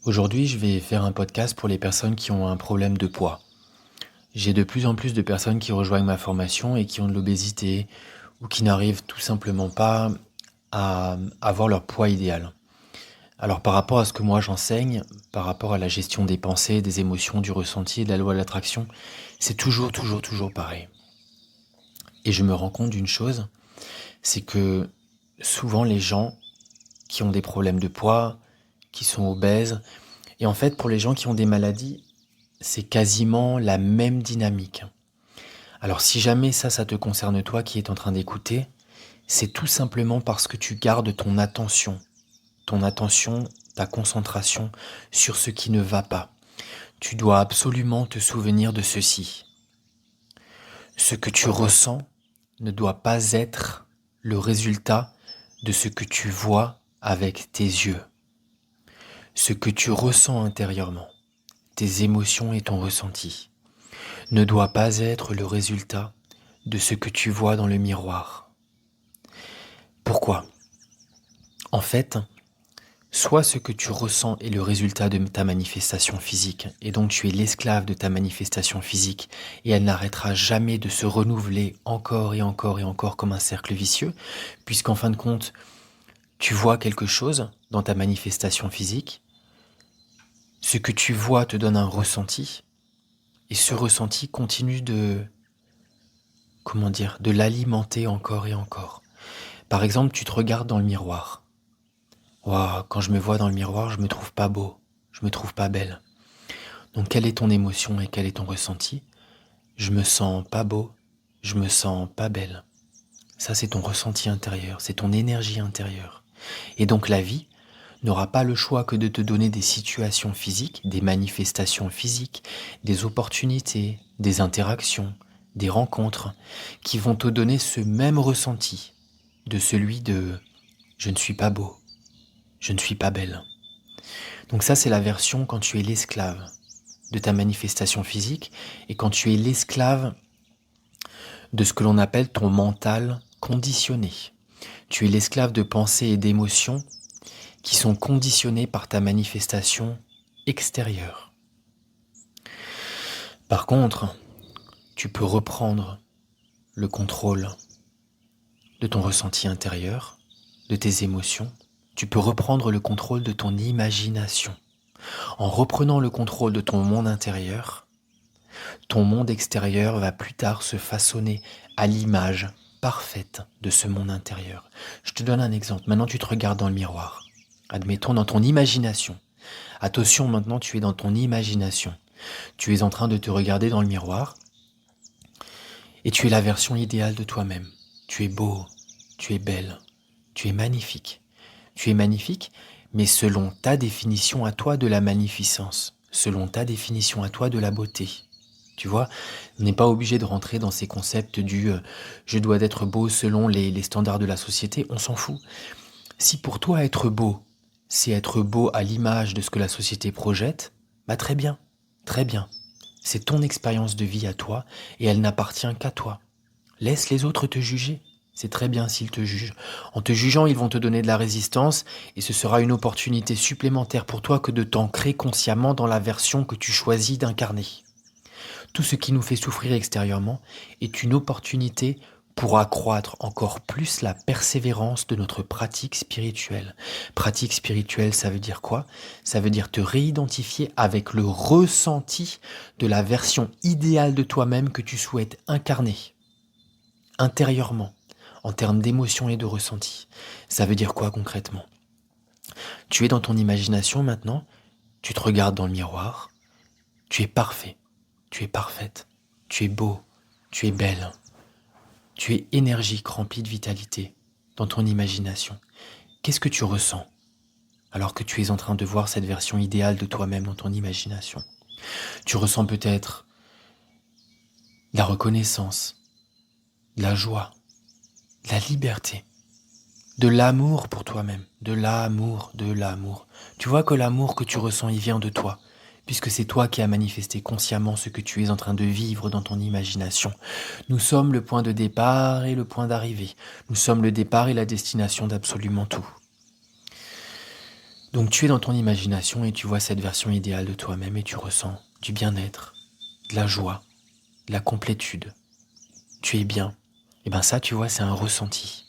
Aujourd'hui, je vais faire un podcast pour les personnes qui ont un problème de poids. J'ai de plus en plus de personnes qui rejoignent ma formation et qui ont de l'obésité ou qui n'arrivent tout simplement pas à avoir leur poids idéal. Alors par rapport à ce que moi j'enseigne, par rapport à la gestion des pensées, des émotions, du ressenti et de la loi de l'attraction, c'est toujours pareil. Et je me rends compte d'une chose, c'est que souvent les gens qui ont des problèmes de poids, qui sont obèses, et en fait pour les gens qui ont des maladies, c'est quasiment la même dynamique. Alors si jamais ça te concerne toi qui es en train d'écouter, c'est tout simplement parce que tu gardes ton attention, ta concentration sur ce qui ne va pas. Tu dois absolument te souvenir de ceci. Ce que tu ressens ne doit pas être le résultat de ce que tu vois avec tes yeux. Ce que tu ressens intérieurement, tes émotions et ton ressenti, ne doit pas être le résultat de ce que tu vois dans le miroir. Pourquoi ? En fait, soit ce que tu ressens est le résultat de ta manifestation physique, et donc tu es l'esclave de ta manifestation physique, et elle n'arrêtera jamais de se renouveler encore et encore et encore comme un cercle vicieux, puisqu'en fin de compte, tu vois quelque chose dans ta manifestation physique, ce que tu vois te donne un ressenti, et ce ressenti continue de l'alimenter encore et encore. Par exemple, tu te regardes dans le miroir. Waouh, quand je me vois dans le miroir, je me trouve pas beau, je me trouve pas belle. Donc quelle est ton émotion et quel est ton ressenti ? Je me sens pas beau, je me sens pas belle. Ça, c'est ton ressenti intérieur, c'est ton énergie intérieure. Et donc la vie n'aura pas le choix que de te donner des situations physiques, des manifestations physiques, des opportunités, des interactions, des rencontres, qui vont te donner ce même ressenti de celui de « je ne suis pas beau, je ne suis pas belle ». Donc ça, c'est la version quand tu es l'esclave de ta manifestation physique et quand tu es l'esclave de ce que l'on appelle ton mental conditionné. Tu es l'esclave de pensées et d'émotions qui sont conditionnées par ta manifestation extérieure. Par contre, tu peux reprendre le contrôle de ton ressenti intérieur, de tes émotions. Tu peux reprendre le contrôle de ton imagination. En reprenant le contrôle de ton monde intérieur, ton monde extérieur va plus tard se façonner à l'image parfaite de ce monde intérieur. Je te donne un exemple. Maintenant, tu te regardes dans le miroir. Admettons dans ton imagination. Attention, maintenant, tu es dans ton imagination. Tu es en train de te regarder dans le miroir et tu es la version idéale de toi-même. Tu es beau, tu es belle, tu es magnifique. Tu es magnifique, mais selon ta définition à toi de la magnificence, selon ta définition à toi de la beauté. Tu vois, on n'est pas obligé de rentrer dans ces concepts du je dois être beau selon les standards de la société, on s'en fout. Si pour toi être beau, c'est être beau à l'image de ce que la société projette, bah très bien, très bien. C'est ton expérience de vie à toi et elle n'appartient qu'à toi. Laisse les autres te juger. C'est très bien s'ils te jugent. En te jugeant, ils vont te donner de la résistance et ce sera une opportunité supplémentaire pour toi que de t'ancrer consciemment dans la version que tu choisis d'incarner. Tout ce qui nous fait souffrir extérieurement est une opportunité pour accroître encore plus la persévérance de notre pratique spirituelle. Pratique spirituelle, ça veut dire quoi ? Ça veut dire te réidentifier avec le ressenti de la version idéale de toi-même que tu souhaites incarner, intérieurement, en termes d'émotion et de ressenti. Ça veut dire quoi concrètement ? Tu es dans ton imagination maintenant, tu te regardes dans le miroir, tu es parfait. Tu es parfaite, tu es beau, tu es belle, tu es énergique, remplie de vitalité dans ton imagination. Qu'est-ce que tu ressens alors que tu es en train de voir cette version idéale de toi-même dans ton imagination ? Tu ressens peut-être de la reconnaissance, de la joie, de la liberté, de l'amour pour toi-même, de l'amour, de l'amour. Tu vois que l'amour que tu ressens, il vient de toi, puisque c'est toi qui as manifesté consciemment ce que tu es en train de vivre dans ton imagination. Nous sommes le point de départ et le point d'arrivée. Nous sommes le départ et la destination d'absolument tout. Donc tu es dans ton imagination et tu vois cette version idéale de toi-même et tu ressens du bien-être, de la joie, de la complétude. Tu es bien. Et bien ça, tu vois, c'est un ressenti.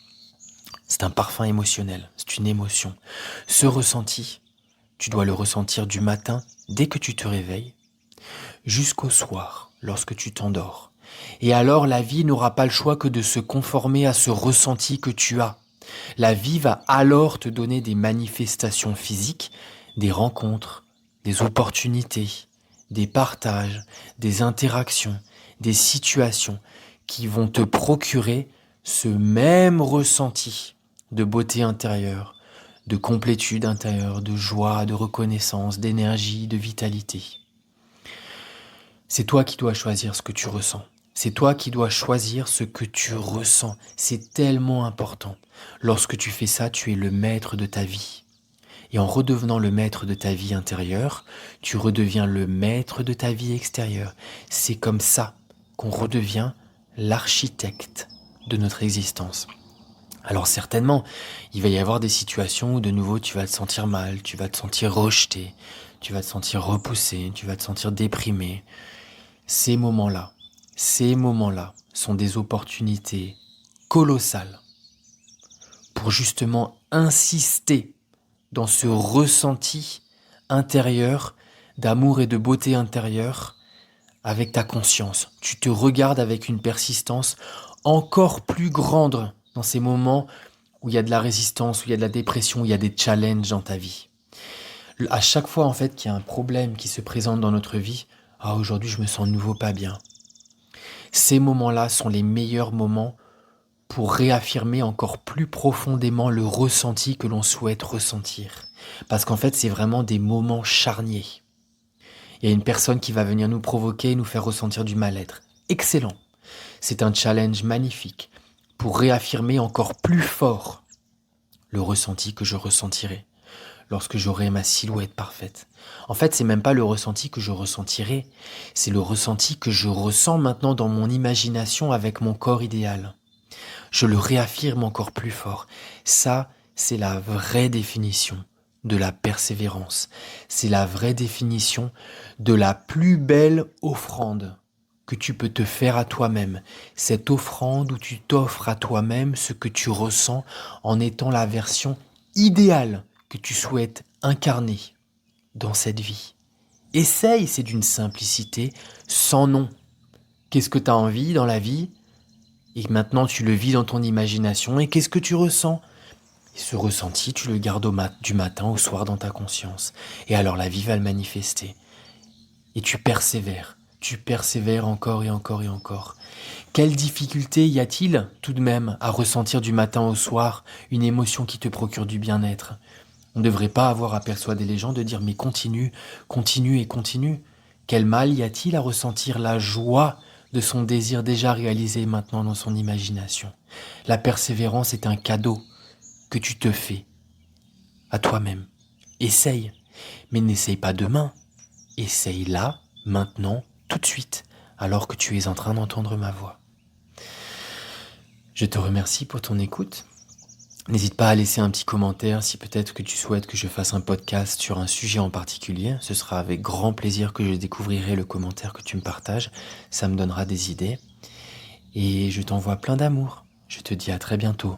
C'est un parfum émotionnel, c'est une émotion. Ce ressenti, tu dois le ressentir du matin dès que tu te réveilles, jusqu'au soir, lorsque tu t'endors. Et alors la vie n'aura pas le choix que de se conformer à ce ressenti que tu as. La vie va alors te donner des manifestations physiques, des rencontres, des opportunités, des partages, des interactions, des situations qui vont te procurer ce même ressenti de beauté intérieure, de complétude intérieure, de joie, de reconnaissance, d'énergie, de vitalité. C'est toi qui dois choisir ce que tu ressens. C'est toi qui dois choisir ce que tu ressens. C'est tellement important. Lorsque tu fais ça, tu es le maître de ta vie. Et en redevenant le maître de ta vie intérieure, tu redeviens le maître de ta vie extérieure. C'est comme ça qu'on redevient l'architecte de notre existence. Alors certainement, il va y avoir des situations où de nouveau tu vas te sentir mal, tu vas te sentir rejeté, tu vas te sentir repoussé, tu vas te sentir déprimé. Ces moments-là sont des opportunités colossales pour justement insister dans ce ressenti intérieur d'amour et de beauté intérieure avec ta conscience. Tu te regardes avec une persistance encore plus grande dans ces moments où il y a de la résistance, où il y a de la dépression, où il y a des challenges dans ta vie. À chaque fois en fait qu'il y a un problème qui se présente dans notre vie, aujourd'hui je me sens de nouveau pas bien. Ces moments-là sont les meilleurs moments pour réaffirmer encore plus profondément le ressenti que l'on souhaite ressentir. Parce qu'en fait, c'est vraiment des moments charniers. Il y a une personne qui va venir nous provoquer et nous faire ressentir du mal-être. Excellent. C'est un challenge magnifique pour réaffirmer encore plus fort le ressenti que je ressentirai lorsque j'aurai ma silhouette parfaite. En fait, c'est même pas le ressenti que je ressentirai, c'est le ressenti que je ressens maintenant dans mon imagination avec mon corps idéal. Je le réaffirme encore plus fort. Ça, c'est la vraie définition de la persévérance. C'est la vraie définition de la plus belle offrande que tu peux te faire à toi-même. Cette offrande où tu t'offres à toi-même ce que tu ressens en étant la version idéale que tu souhaites incarner dans cette vie. Essaye, c'est d'une simplicité sans nom. Qu'est-ce que tu as envie dans la vie ? Et maintenant, tu le vis dans ton imagination. Et qu'est-ce que tu ressens ? Et ce ressenti, tu le gardes du matin au soir dans ta conscience. Et alors la vie va le manifester. Et tu persévères. Tu persévères encore et encore et encore. Quelle difficulté y a-t-il tout de même à ressentir du matin au soir une émotion qui te procure du bien-être ? On ne devrait pas avoir à persuader les gens de dire mais continue, continue et continue. Quel mal y a-t-il à ressentir la joie de son désir déjà réalisé maintenant dans son imagination? La persévérance est un cadeau que tu te fais à toi-même. Essaye, mais n'essaye pas demain. Essaye là, maintenant, tout de suite, alors que tu es en train d'entendre ma voix. Je te remercie pour ton écoute. N'hésite pas à laisser un petit commentaire si peut-être que tu souhaites que je fasse un podcast sur un sujet en particulier. Ce sera avec grand plaisir que je découvrirai le commentaire que tu me partages. Ça me donnera des idées. Et je t'envoie plein d'amour. Je te dis à très bientôt.